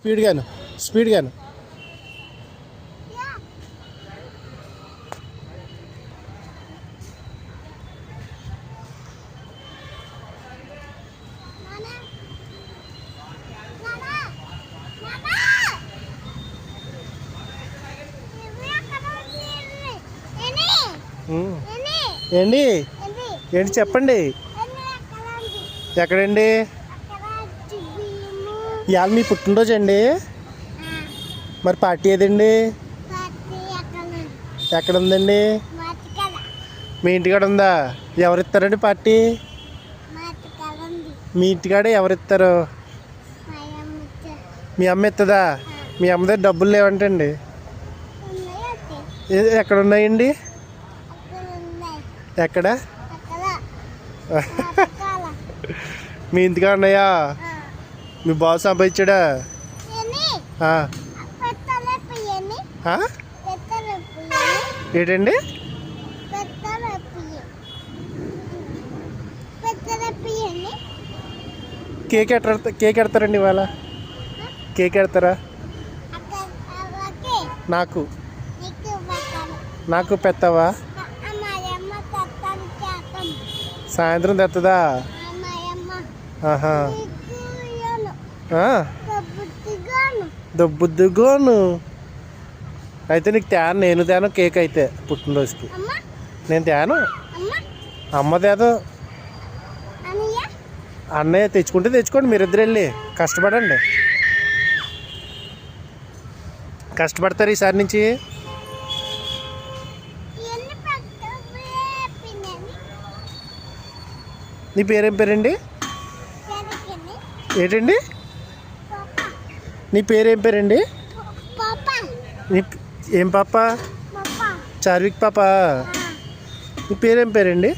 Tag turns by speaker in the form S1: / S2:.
S1: స్పీడ్గాను స్పీడ్గాను. ఏంటి ఏంటి చెప్పండి. ఎక్కడండి? ఇవాళ మీ పుట్టినరోజు అండి. మరి పార్టీ ఏదండి? ఎక్కడ ఉందండి? మీ ఇంటికాడ ఉందా? ఎవరిస్తారండి పార్టీ? మీ ఇంటికాడ ఎవరిస్తారు? మీ అమ్మ ఇస్తుందా? మీ అమ్మ దగ్గర డబ్బులు లేవంటండి. ఎక్కడ ఉన్నాయండి? ఎక్కడ? మీ ఇంటికాడ ఉన్నాయా? మీ బాస్ సంపాదించాడా? ఏంటండి? కేక్ ఎడతారండి ఇవాళ? కేక్ ఎడతారా? నాకు నాకు పెడతావా? సాయంత్రం తెస్తుందా? దొబ్బుద్దుగోను. అయితే నీకు తేను, నేను తేను కేక్ అయితే పుట్టినరోజుకి. నేను తేను, అమ్మ తేదు. అన్నయ్య తెచ్చుకోండి. మీరిద్దరు వెళ్ళి కష్టపడండి. కష్టపడతారు ఈసారి నుంచి. నీ పేరేం పేరండి? ఏంటండి? నీ పేరేం పేరండి? ఏం పాప? చార్విక్ పాప. నీ పేరేం పేరండి?